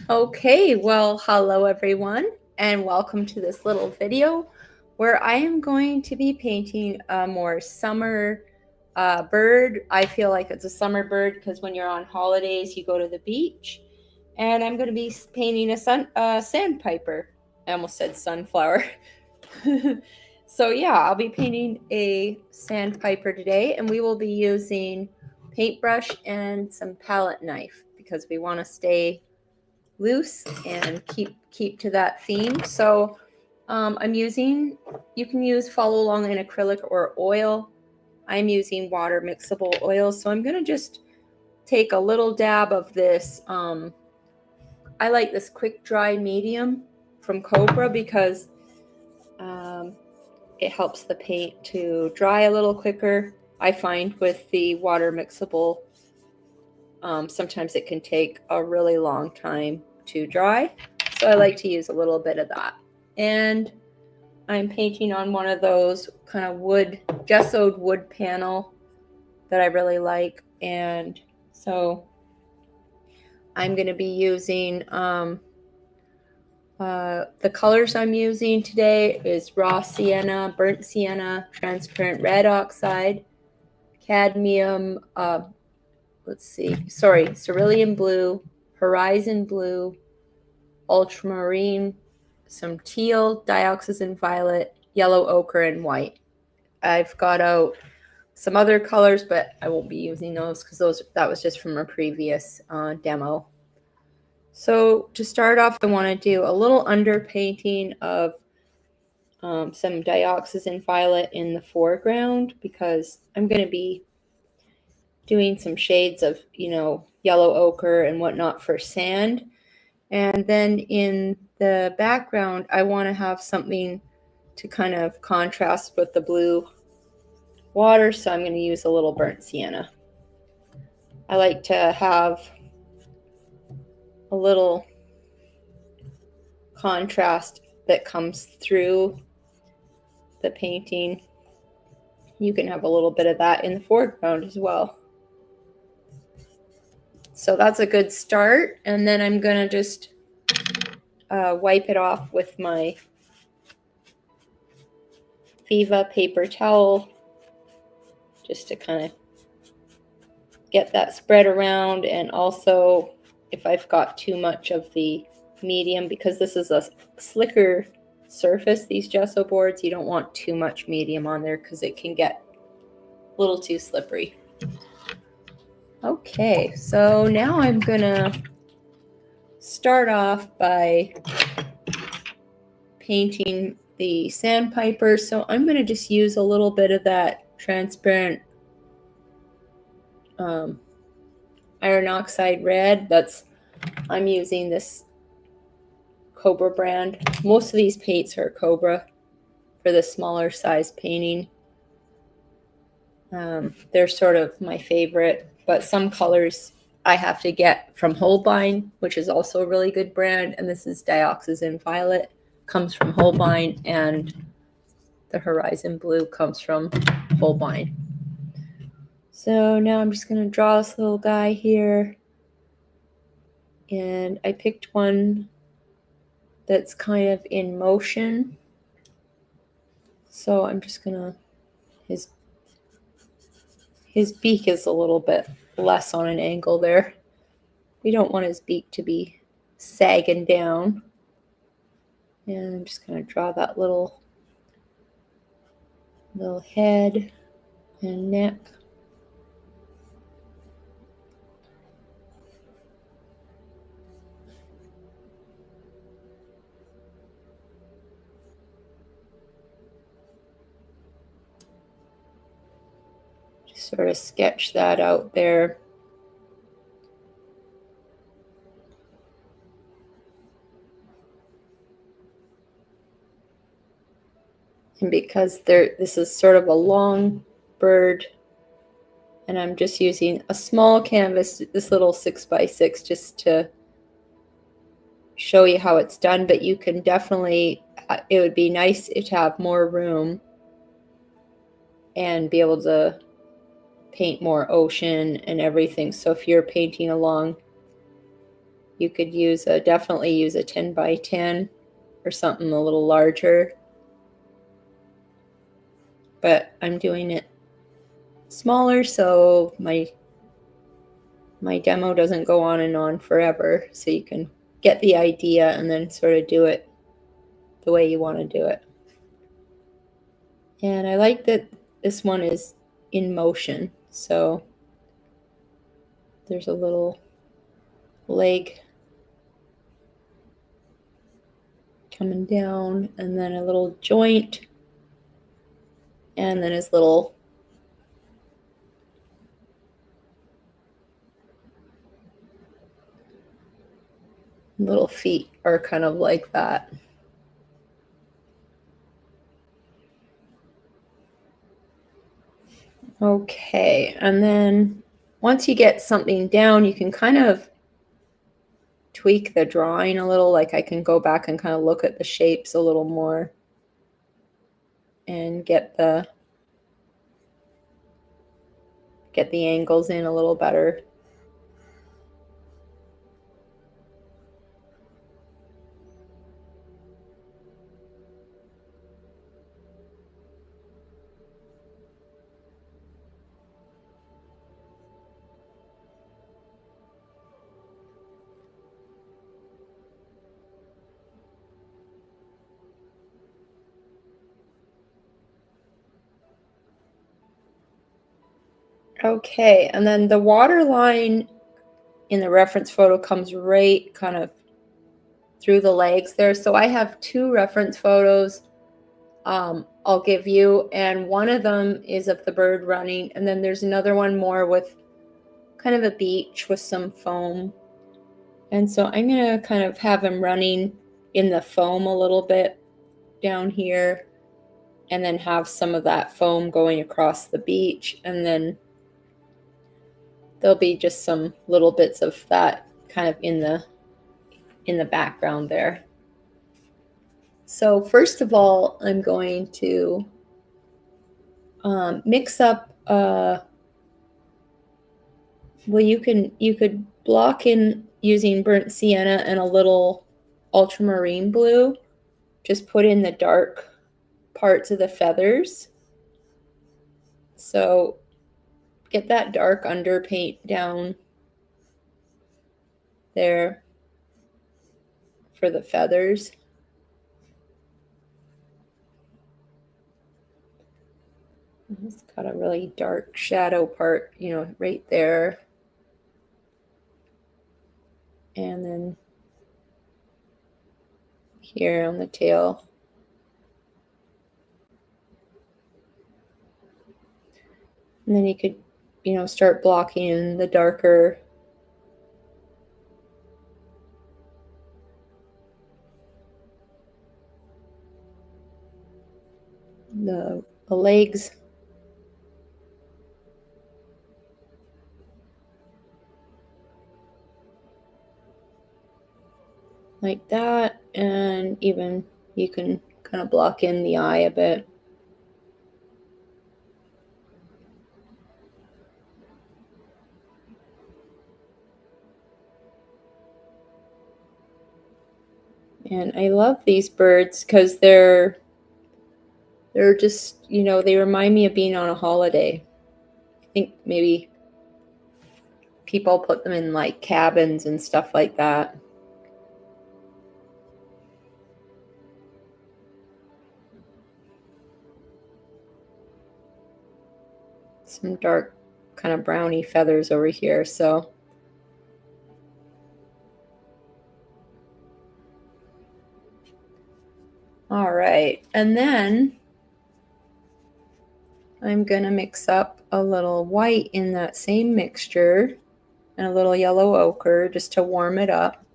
Okay, well, hello everyone, and welcome to this little video where I am going to be painting a more summer bird. I feel like it's a summer bird because when you're on holidays, you go to the beach, and I'm going to be painting a sandpiper. I almost said sunflower. So yeah, I'll be painting a sandpiper today, and we will be using paintbrush and some palette knife because we want to stay loose and keep to that theme. So you can use follow along in acrylic or oil. I'm using water mixable oil, so I'm going to just take a little dab of this. I like this quick dry medium from Cobra because it helps the paint to dry a little quicker. I find with the water mixable, sometimes it can take a really long time to dry. So I like to use a little bit of that. And I'm painting on one of those kind of gessoed wood panel that I really like. And so I'm going to be using the colors I'm using today is raw sienna, burnt sienna, transparent red oxide, cadmium, cerulean blue, horizon blue, ultramarine, some teal, dioxazine violet, yellow ochre, and white. I've got out some other colors, but I won't be using those because that was just from a previous demo. So to start off, I want to do a little underpainting of some dioxazine violet in the foreground because I'm going to be doing some shades of, yellow ochre and whatnot for sand. And then in the background, I want to have something to kind of contrast with the blue water, so I'm going to use a little burnt sienna. I like to have a little contrast that comes through the painting. You can have a little bit of that in the foreground as well. So that's a good start, and then I'm going to just wipe it off with my Viva paper towel just to kind of get that spread around. And also if I've got too much of the medium, because this is a slicker surface, these gesso boards, you don't want too much medium on there because it can get a little too slippery. Okay, so now I'm gonna start off by painting the sandpiper. So I'm gonna just use a little bit of that transparent iron oxide red. I'm using this Cobra brand. Most of these paints are Cobra for the smaller size painting. They're sort of my favorite, but some colors I have to get from Holbein, which is also a really good brand. And this is dioxazine violet, comes from Holbein, and the horizon blue comes from Holbein. So now I'm just going to draw this little guy here. And I picked one that's kind of in motion. So I'm just going to, his beak is a little bit less on an angle there. We don't want his beak to be sagging down. And I'm just going to draw that little head and neck. Just sort of sketch that out there. And because this is sort of a long bird, and I'm just using a small canvas, this little 6x6, just to show you how it's done. But you can definitely, it would be nice to have more room and be able to paint more ocean and everything. So if you're painting along You could definitely use a 10 by 10 or something a little larger. But I'm doing it smaller so my demo doesn't go on and on forever, so you can get the idea and then sort of do it the way you want to do it. And I like that this one is in motion, so there's a little leg coming down and then a little joint and then his little feet are kind of like that. Okay, and then once you get something down, you can kind of tweak the drawing a little. Like I can go back and kind of look at the shapes a little more and get the angles in a little better. Okay, and then the water line in the reference photo comes right kind of through the legs there. So I have two reference photos I'll give you, and one of them is of the bird running, and then there's another one more with kind of a beach with some foam. And so I'm going to kind of have him running in the foam a little bit down here, and then have some of that foam going across the beach, and then there'll be just some little bits of that kind of in the background there. So first of all, I'm going to mix up. Well, you could block in using burnt sienna and a little ultramarine blue. Just put in the dark parts of the feathers. So get that dark underpaint down there for the feathers. It's got a really dark shadow part, right there. And then here on the tail. And then you could, start blocking in the darker the legs. Like that, and even you can kind of block in the eye a bit. And I love these birds because they're just, they remind me of being on a holiday. I think maybe people put them in like cabins and stuff like that. Some dark kind of browny feathers over here. So all right, and then I'm gonna mix up a little white in that same mixture and a little yellow ochre just to warm it up.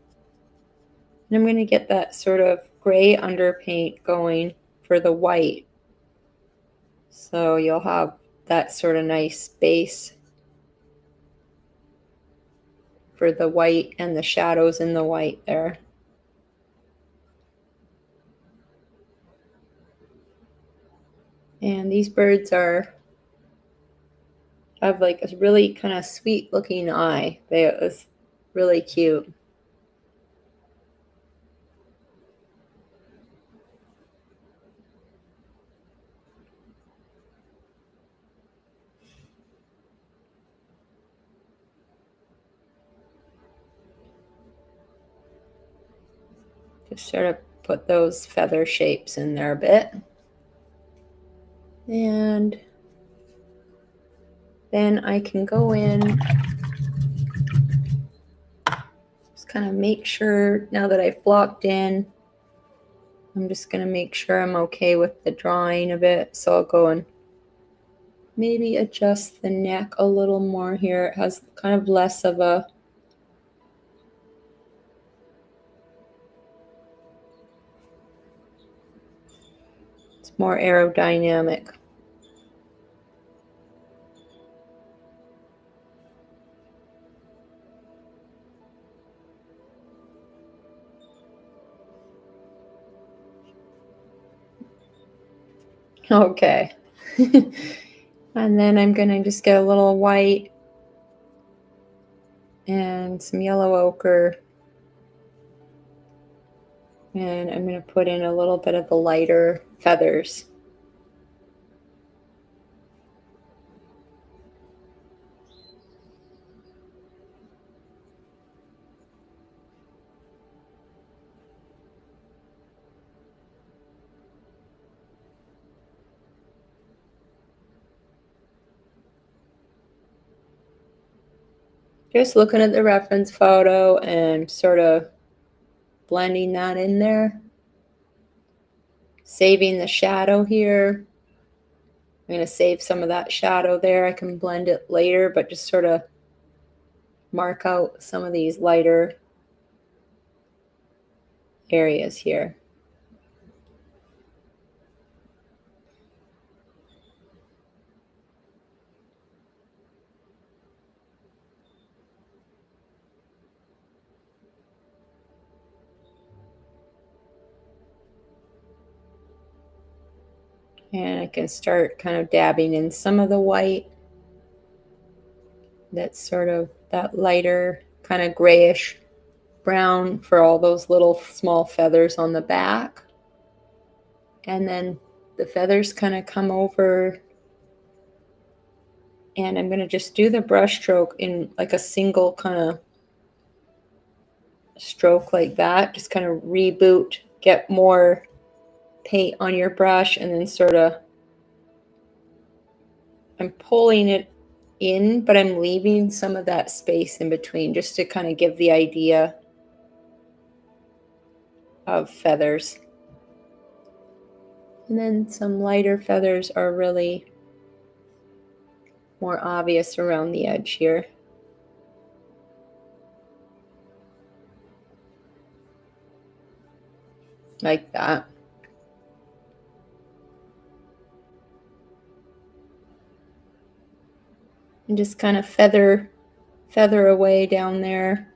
And I'm gonna get that sort of gray underpaint going for the white. So you'll have that sort of nice base for the white and the shadows in the white there. And these birds have like a really kind of sweet looking eye. It's really cute. Just sort of put those feather shapes in there a bit. And then I can go in, just kind of make sure, now that I've blocked in, I'm just going to make sure I'm okay with the drawing of it. So I'll go and maybe adjust the neck a little more here. It has kind of less of a more aerodynamic. Okay. And then I'm going to just get a little white and some yellow ochre. And I'm going to put in a little bit of the lighter feathers. Just looking at the reference photo and sort of blending that in there. Saving the shadow here. I'm going to save some of that shadow there. I can blend it later, but just sort of mark out some of these lighter areas here. And I can start kind of dabbing in some of the white. That's sort of that lighter kind of grayish brown for all those little small feathers on the back. And then the feathers kind of come over, and I'm going to just do the brush stroke in like a single kind of stroke like that. Just kind of reboot, get more paint on your brush, and then sort of I'm pulling it in, but I'm leaving some of that space in between just to kind of give the idea of feathers. And then some lighter feathers are really more obvious around the edge here. Like that. And just kind of feather away down there.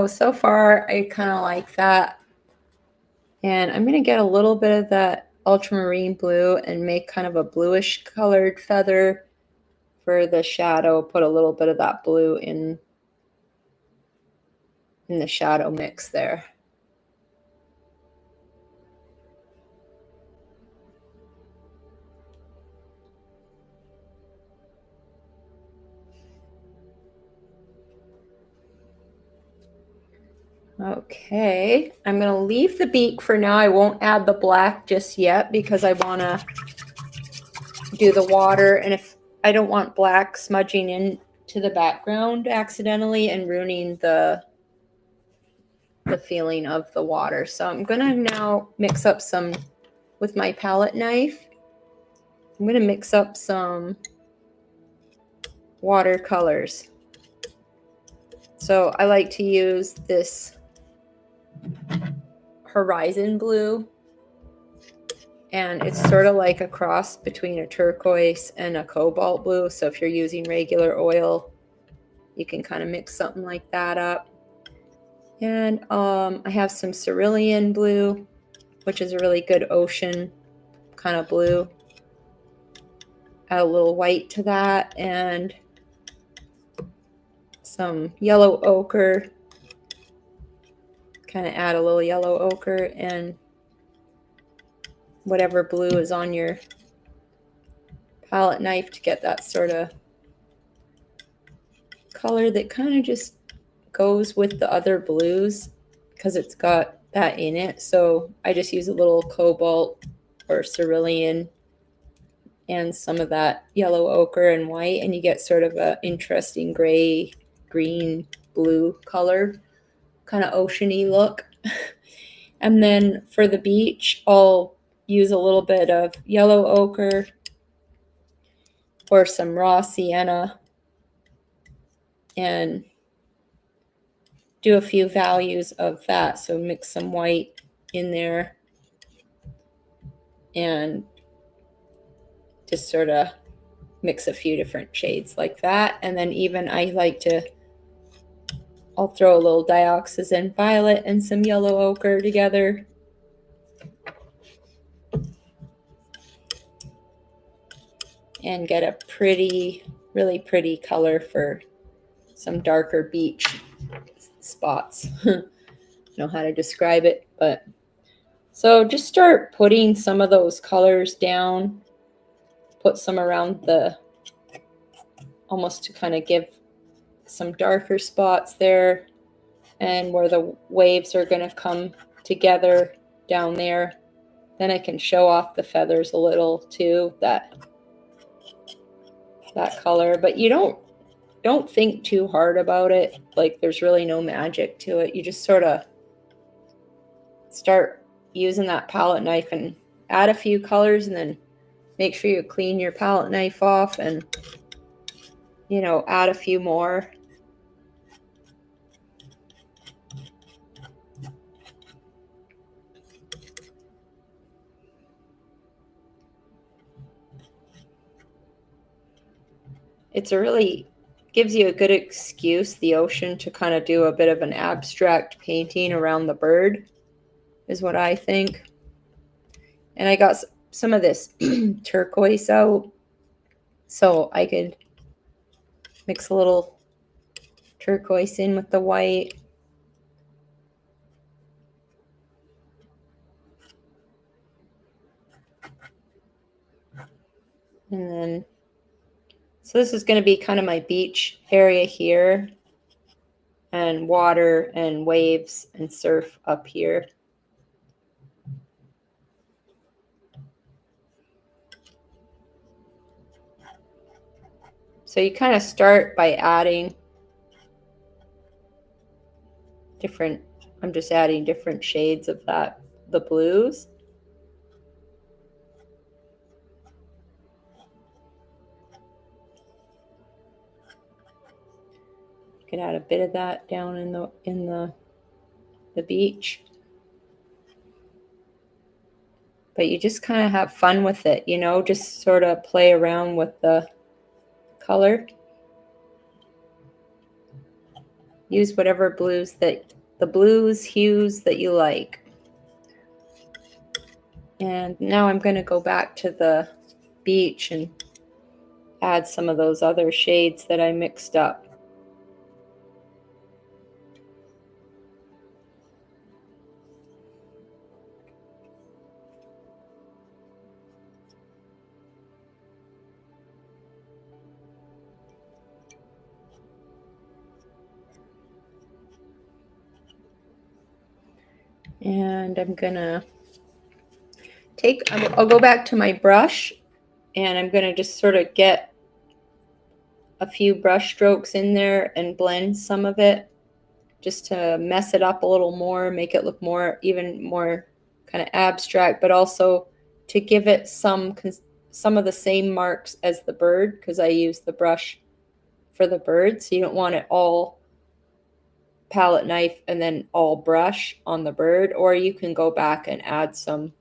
So far I kind of like that. And I'm going to get a little bit of that ultramarine blue and make kind of a bluish colored feather for the shadow. Put a little bit of that blue in the shadow mix there. Okay, I'm going to leave the beak for now. I won't add the black just yet because I want to do the water, and if I don't want black smudging in to the background accidentally and ruining the feeling of the water. So I'm going to now mix up some with my palette knife. I'm going to mix up some watercolors. So I like to use this horizon blue, and it's sort of like a cross between a turquoise and a cobalt blue. So if you're using regular oil, you can kind of mix something like that up. And I have some cerulean blue, which is a really good ocean kind of blue. Add a little white to that, and some yellow ochre. Kind of add a little yellow ochre and whatever blue is on your palette knife to get that sort of color that kind of just goes with the other blues because it's got that in it. So I just use a little cobalt or cerulean and some of that yellow ochre and white, and you get sort of an interesting gray, green, blue color, kind of oceany look. And then for the beach, I'll use a little bit of yellow ochre or some raw sienna and do a few values of that. So mix some white in there and just sort of mix a few different shades like that. And then even I'll throw a little dioxazine violet and some yellow ochre together. And get a pretty, really pretty color for some darker beach spots. I don't know how to describe it, but so just start putting some of those colors down. Put some around almost to kind of give some darker spots there, and where the waves are going to come together down there. Then I can show off the feathers a little too, that color. But you don't think too hard about it. Like there's really no magic to it. You just sort of start using that palette knife and add a few colors, and then make sure you clean your palette knife off and, you know, add a few more. Gives you a good excuse, the ocean, to kind of do a bit of an abstract painting around the bird, is what I think. And I got some of this turquoise out, so I could mix a little turquoise in with the white. And then, so this is going to be kind of my beach area here, and water and waves and surf up here. So you kind of start by adding I'm just adding different shades of the blues. You can add a bit of that down in the beach. But you just kind of have fun with it, you know, just sort of play around with the color. Use whatever hues that you like. And now I'm going to go back to the beach and add some of those other shades that I mixed up. And I'm gonna I'll go back to my brush, and I'm gonna just sort of get a few brush strokes in there and blend some of it just to mess it up a little more, make it look even more kind of abstract, but also to give it some of the same marks as the bird, because I use the brush for the bird. So you don't want it all palette knife and then all brush on the bird, or you can go back and add some.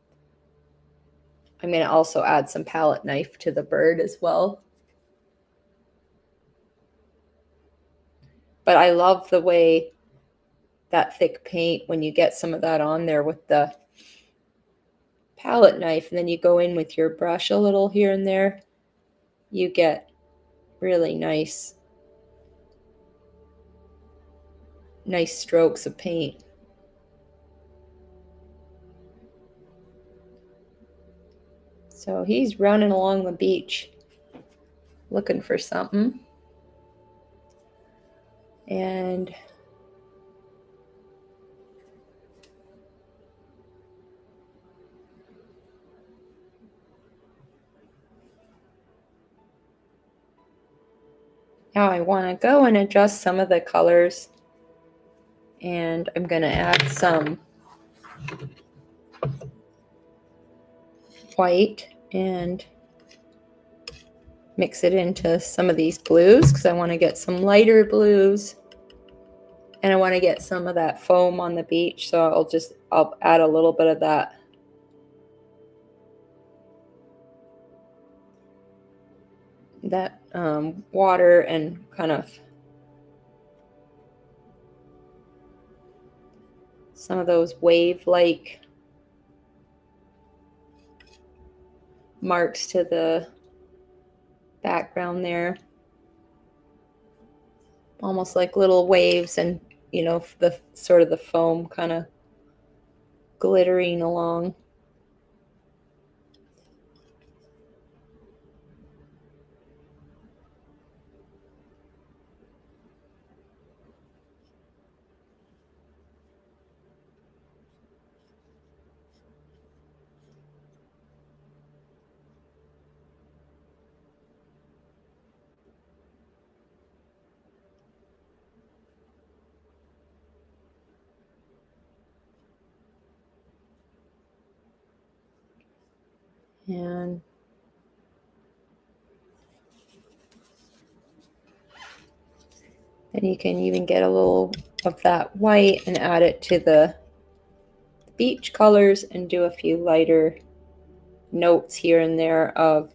I'm going to also add some palette knife to the bird as well. But I love the way that thick paint when you get some of that on there with the palette knife, and then you go in with your brush a little here and there, you get really nice strokes of paint. So he's running along the beach looking for something. And now I want to go and adjust some of the colors, and I'm going to add some white and mix it into some of these blues because I want to get some lighter blues, and I want to get some of that foam on the beach, so I'll add a little bit of that water and kind of some of those wave-like marks to the background there, almost like little waves, and you know, the sort of the foam kind of glittering along. And then you can even get a little of that white and add it to the beach colors and do a few lighter notes here and there of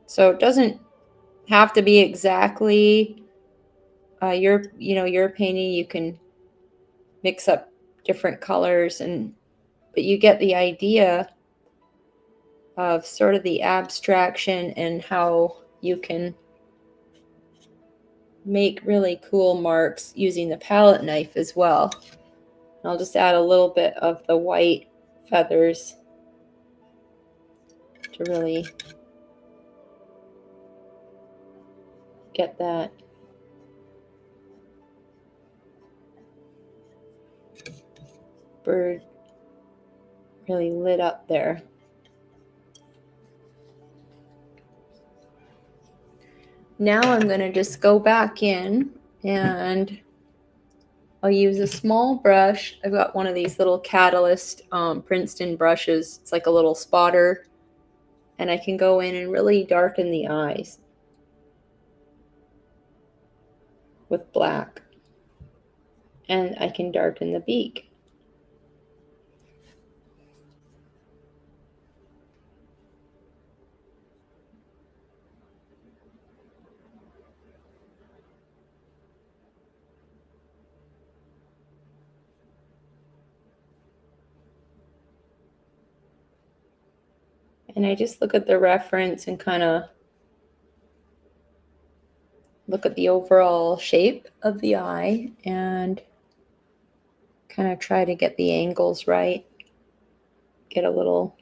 so it doesn't have to be exactly your painting. You can mix up different colors, but you get the idea of sort of the abstraction and how you can make really cool marks using the palette knife as well. I'll just add a little bit of the white feathers to really get that bird really lit up there. Now I'm going to just go back in and I'll use a small brush. I've got one of these little Catalyst Princeton brushes. It's like a little spotter. And I can go in and really darken the eyes with black. And I can darken the beak. And I just look at the reference and kind of look at the overall shape of the eye and kind of try to get the angles right. Get a little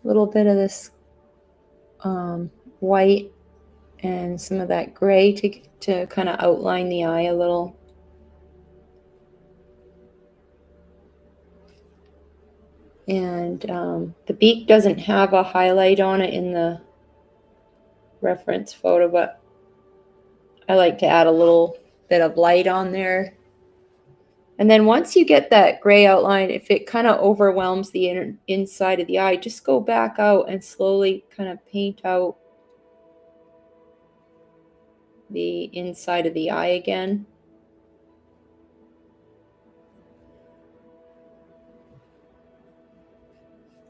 bit of this white and some of that gray to kind of outline the eye a little. And the beak doesn't have a highlight on it in the reference photo, but I like to add a little bit of light on there. And then once you get that gray outline, if it kind of overwhelms the inside of the eye, just go back out and slowly kind of paint out the inside of the eye again.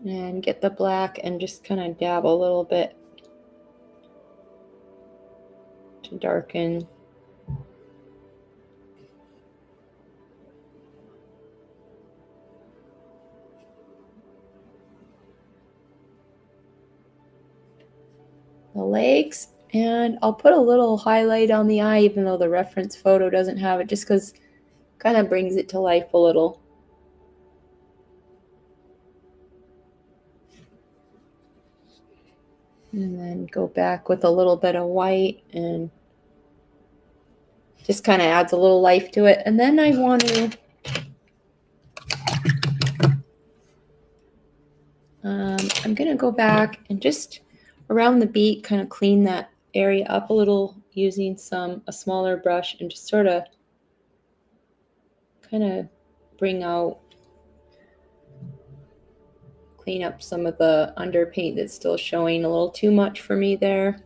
And get the black and just kind of dab a little bit to darken. The legs, and I'll put a little highlight on the eye even though the reference photo doesn't have it, just because it kind of brings it to life a little. And then go back with a little bit of white and just kind of adds a little life to it. And then I want to I'm gonna go back and just around the beak kind of clean that area up a little using a smaller brush and just sort of kind of bring out, clean up some of the underpaint that's still showing a little too much for me there.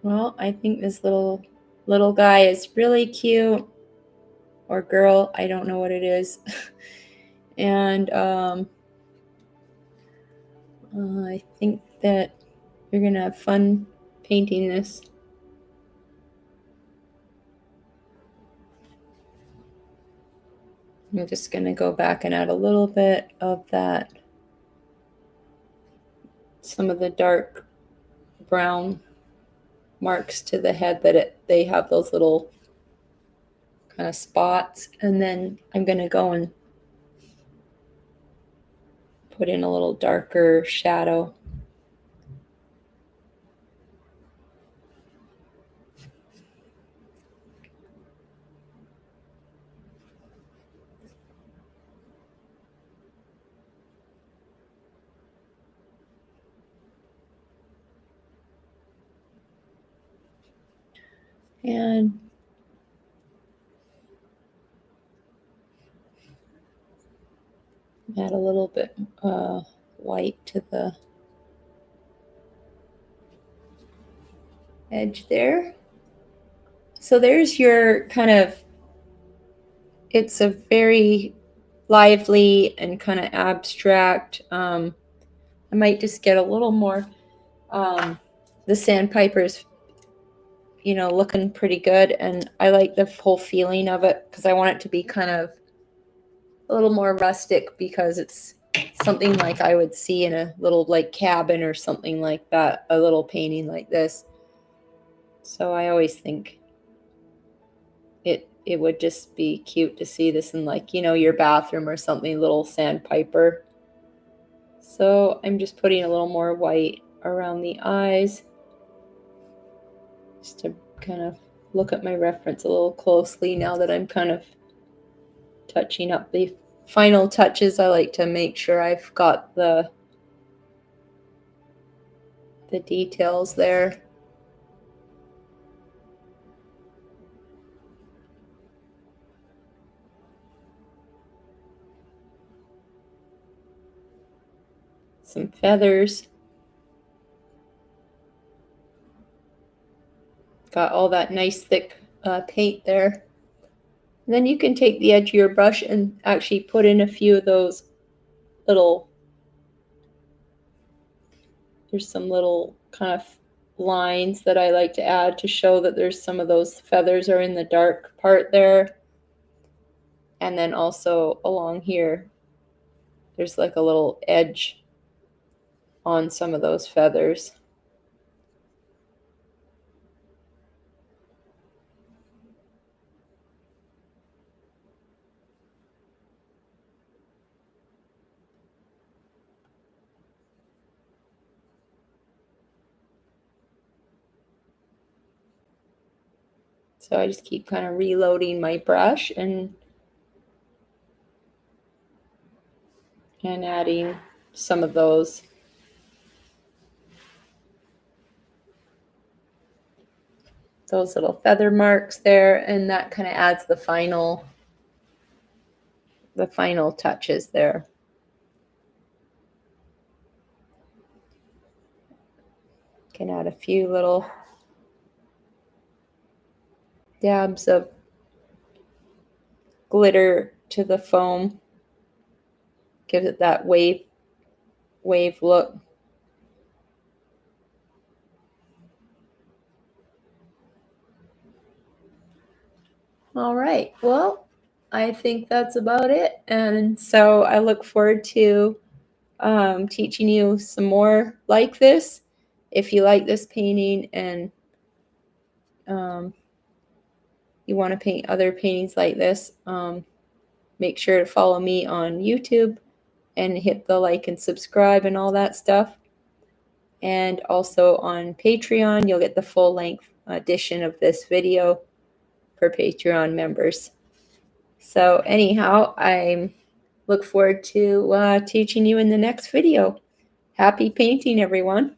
Well, I think this little guy is really cute, or girl, I don't know what it is. And I think that you're gonna have fun painting this. I'm just gonna go back and add a little bit of that, some of the dark brown marks to the head that they have those little kind of spots, and then I'm gonna go and put in a little darker shadow. And add a little bit white to the edge there. So there's your kind of, it's a very lively and kind of abstract. I might just get a little more, the sandpiper's, looking pretty good, and I like the whole feeling of it because I want it to be kind of a little more rustic, because it's something like I would see in a little like cabin or something like that, a little painting like this. So I always think it would just be cute to see this in, like, your bathroom or something, little sandpiper. So I'm just putting a little more white around the eyes just to kind of look at my reference a little closely now that I'm kind of touching up the final touches. I like to make sure I've got the details there. Some feathers. Got all that nice thick paint there. And then you can take the edge of your brush and actually put in a few of those little, there's some little kind of lines that I like to add to show that there's some of those feathers are in the dark part there. And then also along here, there's like a little edge on some of those feathers. So I just keep kind of reloading my brush and adding some of those. Those little feather marks there, and that kind of adds the final touches there. Can add a few little dabs of glitter to the foam. Gives it that wave look. All right, well, I think that's about it. And so I look forward to teaching you some more like this. If you like this painting and you want to paint other paintings like this, make sure to follow me on YouTube and hit the like and subscribe and all that stuff. And also on Patreon, you'll get the full-length edition of this video for Patreon members. So anyhow, I look forward to teaching you in the next video. Happy painting, everyone.